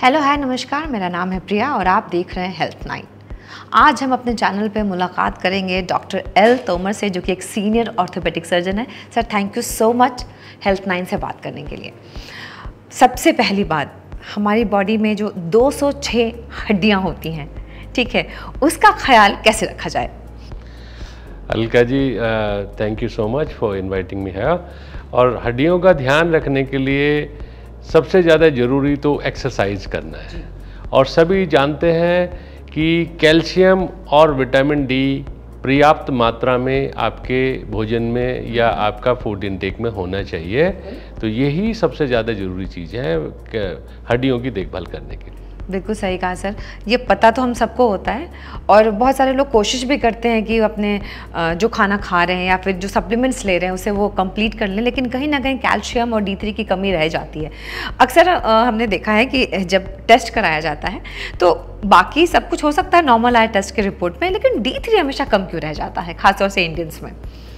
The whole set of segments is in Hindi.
हेलो हाय नमस्कार, मेरा नाम है प्रिया और आप देख रहे हैं हेल्थ 9। आज हम अपने चैनल पे मुलाकात करेंगे डॉक्टर एल तोमर से, जो कि एक सीनियर ऑर्थोपेडिक सर्जन है। Sir, thank you so much health 9 से बात करने के लिए। सबसे पहली बात, हमारी बॉडी में जो 206 हड्डियाँ होती हैं, ठीक है, उसका ख्याल कैसे रखा जाए? Alka ji, thank you so much for inviting me here. और हड्डियों का ध्यान रखने के लिए सबसे ज़्यादा ज़रूरी तो एक्सरसाइज करना है। और सभी जानते हैं कि कैल्शियम और विटामिन डी पर्याप्त मात्रा में आपके भोजन में या आपका फूड इनटेक में होना चाहिए। तो यही सबसे ज़्यादा ज़रूरी चीज़ है हड्डियों की देखभाल करने के लिए। बिल्कुल सही कहा सर, ये पता तो हम सबको होता है और बहुत सारे लोग कोशिश भी करते हैं कि अपने जो खाना खा रहे हैं या फिर जो सप्लीमेंट्स ले रहे हैं उसे वो कंप्लीट कर लें, लेकिन कहीं ना कहीं कैल्शियम और D3 की कमी रह जाती है। अक्सर हमने देखा है कि जब टेस्ट कराया जाता है तो बाकी सब कुछ हो सकता है नॉर्मल आए टेस्ट के रिपोर्ट में, लेकिन D3 हमेशा कम क्यों रह जाता है, खासतौर से इंडियंस में?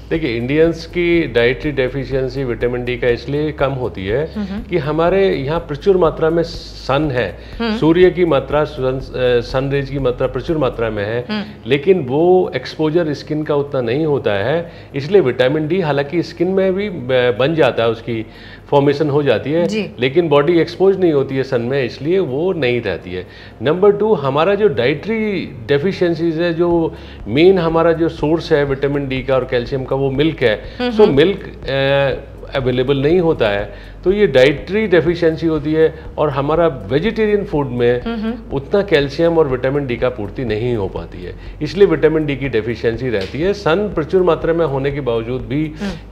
देखिए, इंडियंस की डाइटरी डेफिशिएंसी विटामिन डी का इसलिए कम होती है कि हमारे यहाँ प्रचुर मात्रा में सन है, सूर्य की मात्रा, सन रेज की मात्रा प्रचुर मात्रा में है, लेकिन वो एक्सपोजर स्किन का उतना नहीं होता है। इसलिए विटामिन डी हालांकि स्किन में भी बन जाता है, उसकी फॉर्मेशन हो जाती है, लेकिन बॉडी एक्सपोज नहीं होती है सन में, इसलिए वो नहीं रहती है। नंबर 2, हमारा जो डाइटरी डेफिशिएंसीज है, जो मेन हमारा जो सोर्स है विटामिन डी का और कैल्शियम का, वो मिल्क है। सो मिल्क अवेलेबल नहीं होता है, तो ये डाइटरी डेफिशिएंसी होती है। और हमारा वेजिटेरियन फूड में उतना कैल्शियम और विटामिन डी का पूर्ति नहीं हो पाती है, इसलिए विटामिन डी की डेफिशिएंसी रहती है। सन प्रचुर मात्रा में होने के बावजूद भी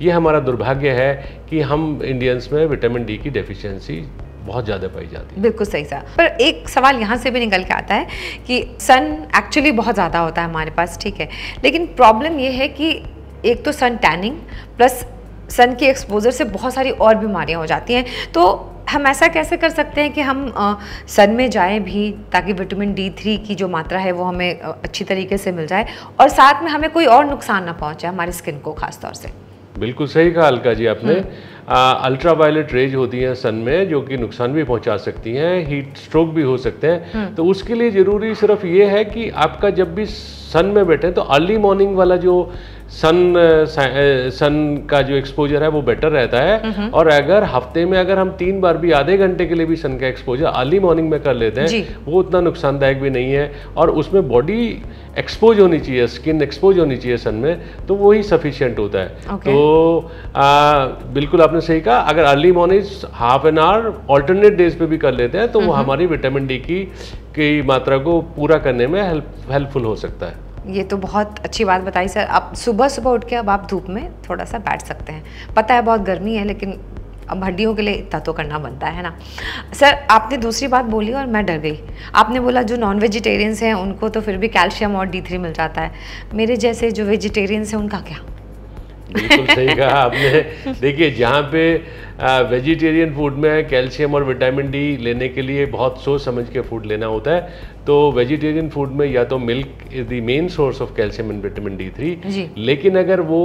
ये हमारा दुर्भाग्य है कि हम इंडियंस में विटामिन डी की डेफिशिएंसी बहुत ज़्यादा पाई जाती है। बिल्कुल सही सर, पर एक सवाल यहाँ से भी निकल के आता है कि सन एक्चुअली बहुत ज़्यादा होता है हमारे पास, ठीक है, लेकिन प्रॉब्लम ये है कि एक तो सन टैनिंग प्लस सन की एक्सपोजर से बहुत सारी और बीमारियां हो जाती हैं। तो हम ऐसा कैसे कर सकते हैं कि हम सन में जाएं भी, ताकि विटामिन D3 की जो मात्रा है वो हमें अच्छी तरीके से मिल जाए और साथ में हमें कोई और नुकसान ना पहुंचे हमारी स्किन को खास तौर से? बिल्कुल सही कहा अलका जी आपने। अल्ट्रा वायलेट रेज होती हैं सन में, जो कि नुकसान भी पहुंचा सकती हैं, हीट स्ट्रोक भी हो सकते हैं। तो उसके लिए ज़रूरी सिर्फ ये है कि आपका जब भी सन में बैठे तो अर्ली मॉर्निंग वाला जो सन का जो एक्सपोजर है वो बेटर रहता है। और अगर हफ्ते में अगर हम 3 बार भी आधे घंटे के लिए भी सन का एक्सपोजर अर्ली मॉर्निंग में कर लेते हैं, वो उतना नुकसानदायक भी नहीं है। और उसमें बॉडी एक्सपोज होनी चाहिए, स्किन एक्सपोज होनी चाहिए सन में, तो वही सफिशिएंट होता है। तो बिल्कुल आपने सही कहा, अगर early morning half an hour alternate days पे भी कर लेते हैं तो वो हमारी विटामिन डी की मात्रा को पूरा करने में हेल्पफुल हो सकता है। ये तो बहुत अच्छी बात बताई सर। आप सुबह सुबह उठ के अब आप धूप में थोड़ा सा बैठ सकते हैं, पता है बहुत गर्मी है, लेकिन अब हड्डियों के लिए इतना तो करना बनता है ना। सर, आपने दूसरी बात बोली और मैं डर गई। आपने बोला जो नॉन वेजिटेरियंस हैं उनको तो फिर भी कैल्शियम और D3 मिल जाता है, मेरे जैसे जो वेजिटेरियंस हैं उनका क्या? बिल्कुल सही कहा आपने। देखिए, जहाँ पे वेजिटेरियन फूड में कैल्शियम और विटामिन डी लेने के लिए बहुत सोच समझ के फूड लेना होता है, तो वेजिटेरियन फूड में या तो milk is the main source of calcium and vitamin D3, लेकिन अगर वो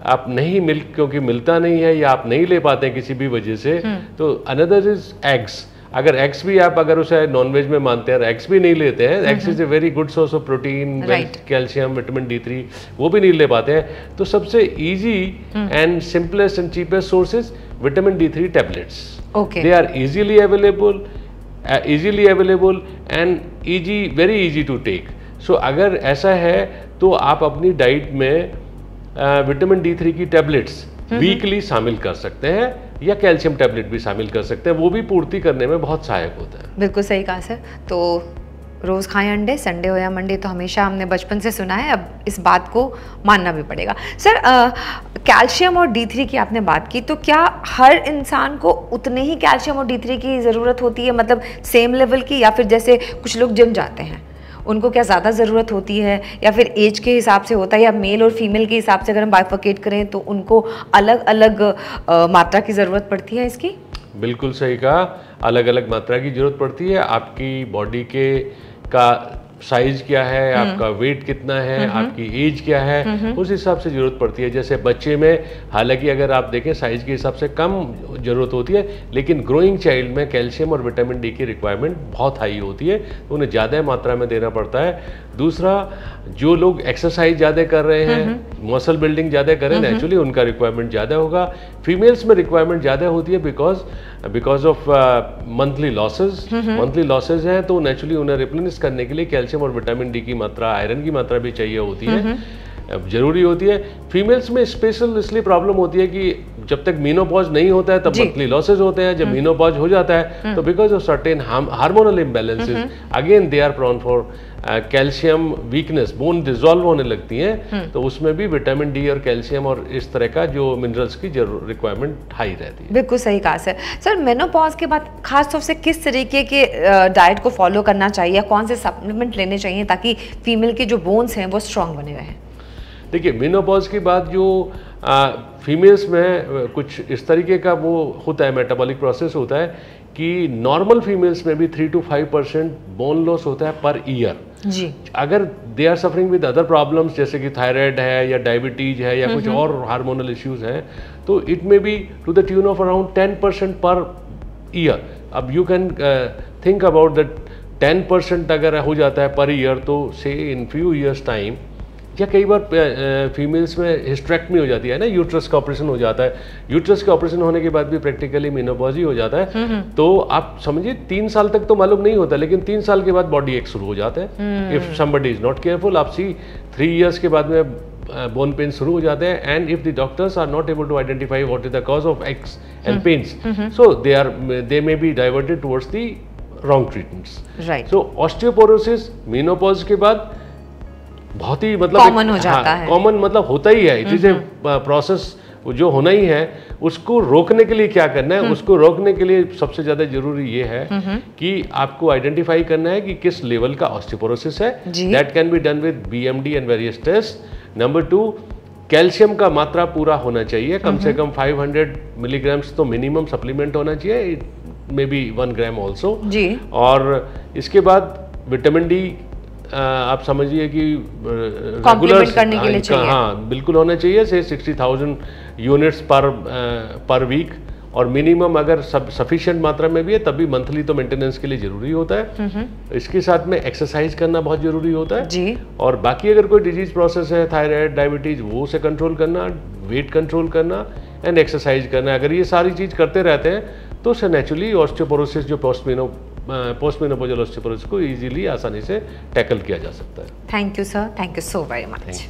आप नहीं मिल्क क्योंकि मिलता नहीं है या आप नहीं ले पाते हैं किसी भी वजह से, तो अनदर इज एग्स। अगर एग्स भी आप अगर उसे नॉनवेज में मानते हैं, एग्स भी नहीं लेते हैं, eggs is a very good source of protein, calcium, vitamin D3, वो भी नहीं ले पाते हैं, तो सबसे easy and simplest and cheapest sources vitamin D3 tablets. They are easily available and very easy to take. So अगर ऐसा है तो आप अपनी डाइट में विटामिन D3 की टैबलेट्स वीकली शामिल कर सकते हैं, या कैल्शियम टैबलेट भी शामिल कर सकते हैं, वो भी पूर्ति करने में बहुत सहायक होता है। बिल्कुल सही कहा सर। तो रोज़ खाएं अंडे, संडे हो या मंडे, तो हमेशा हमने बचपन से सुना है, अब इस बात को मानना भी पड़ेगा। सर, कैल्शियम और D3 की आपने बात की, तो क्या हर इंसान को उतने ही कैल्शियम और D3 की ज़रूरत होती है, मतलब सेम लेवल की, या फिर जैसे कुछ लोग जिम जाते हैं उनको क्या ज़्यादा ज़रूरत होती है, या फिर एज के हिसाब से होता है, या मेल और फीमेल के हिसाब से अगर हम बाइफरकेट करें तो उनको अलग अलग मात्रा की ज़रूरत पड़ती है इसकी? बिल्कुल सही कहा, अलग अलग मात्रा की ज़रूरत पड़ती है। आपकी बॉडी का साइज क्या है, आपका वेट कितना है, आपकी एज क्या है, उस हिसाब से जरूरत पड़ती है। जैसे बच्चे में हालांकि अगर आप देखें साइज के हिसाब से कम जरूरत होती है, लेकिन ग्रोइंग चाइल्ड में कैल्शियम और विटामिन डी की रिक्वायरमेंट बहुत हाई होती है, तो उन्हें ज़्यादा मात्रा में देना पड़ता है। दूसरा, जो लोग एक्सरसाइज ज़्यादा कर रहे हैं, मसल बिल्डिंग ज़्यादा कर रहे हैं, नेचुरली उनका रिक्वायरमेंट ज़्यादा होगा। फीमेल्स में रिक्वायरमेंट ज़्यादा होती है बिकॉज ऑफ मंथली लॉसेज हैं, तो नेचुरली उन्हें रिप्लेनिश करने के लिए कैल्शियम और विटामिन डी की मात्रा, आयरन की मात्रा भी चाहिए होती है, जरूरी होती है। फीमेल्स में स्पेशल इसलिए प्रॉब्लम होती है कि जब तक मीनोपॉज नहीं होता है तब मंथली लॉसेज होते हैं। जब मीनोपॉज हो जाता है तो because of certain hormonal imbalances again they are prone for calcium weakness, bone dissolve होने लगती हैं, तो उसमें भी विटामिन डी और कैल्शियम और इस तरह का जो मिनरल्स की रिक्वायरमेंट हाई रहती है। बिल्कुल सही कहा सर। सर, मेनोपॉज के बाद खास तौर से किस तरीके के डाइट को फॉलो करना चाहिए, कौन से सप्लीमेंट लेने चाहिए ताकि फीमेल के जो बोन्स हैं वो स्ट्रांग बने रहें? देखिए, मेनोपॉज के बाद जो फीमेल्स में कुछ इस तरीके का वो होता है, मेटाबॉलिक प्रोसेस होता है कि नॉर्मल फीमेल्स में भी 3 to 5% बोन लॉस होता है पर ईयर जी। अगर they are suffering with other problems जैसे कि थायराइड है या डायबिटीज है या कुछ और हार्मोनल इश्यूज हैं, तो it may be to the tune of around 10% per year. अब you can think about that 10% अगर हो जाता है पर ईयर, तो से इन फ्यू ईयर्स टाइम, या कई बार फीमेल्स में हिस्टेरेक्टमी हो जाती है ना, यूट्रस का ऑपरेशन हो जाता है, यूट्रस का ऑपरेशन होने के बाद भी प्रैक्टिकली मेनोपॉज ही हो जाता है, तो आप समझिए 3 साल तक तो मालूम नहीं होता, लेकिन 3 साल के बाद बॉडी एक शुरू हो जाता है। If somebody is not careful, आप सी 3 इयर्स के बाद में बोन पेन शुरू हो जाते हैं, and if the doctors are not able to identify what is the cause of X and pains, so they may be diverted towards the wrong treatments. Right. So osteoporosis menopause के बाद बहुत ही मतलब कॉमन हो जाता है। कॉमन मतलब होता ही है, इट इज ए प्रोसेस जो होना ही है। उसको रोकने के लिए क्या करना है, उसको रोकने के लिए सबसे ज्यादा जरूरी ये है कि आपको आइडेंटिफाई करना है कि किस लेवल का ऑस्टियोपोरोसिस है। That can be done with BMD and various test. Number 2, calcium का मात्रा पूरा होना चाहिए, कम से कम 500 मिलीग्राम्स तो मिनिमम सप्लीमेंट होना चाहिए, मे बी 1 ग्राम ऑल्सो जी। और इसके बाद विटामिन डी आप समझिए कि रेगुलर करने के लिए चाहिए। हाँ, बिल्कुल होना चाहिए, से 60,000 यूनिट्स पर वीक, और मिनिमम अगर सफिशिएंट मात्रा में भी है तब भी मंथली तो मेंटेनेंस के लिए जरूरी होता है। इसके साथ में एक्सरसाइज करना बहुत जरूरी होता है जी। और बाकी अगर कोई डिजीज प्रोसेस है, थायराइड, डायबिटीज, वो उसे कंट्रोल करना, वेट कंट्रोल करना एंड एक्सरसाइज करना, अगर ये सारी चीज करते रहते हैं तो उससे नेचुरली ऑस्टियोपोरोसिस, जो पोस्टमेनोपॉजल ऑस्टियोपोरोसिस को इजीली, आसानी से टैकल किया जा सकता है। Thank you sir, thank you so very much.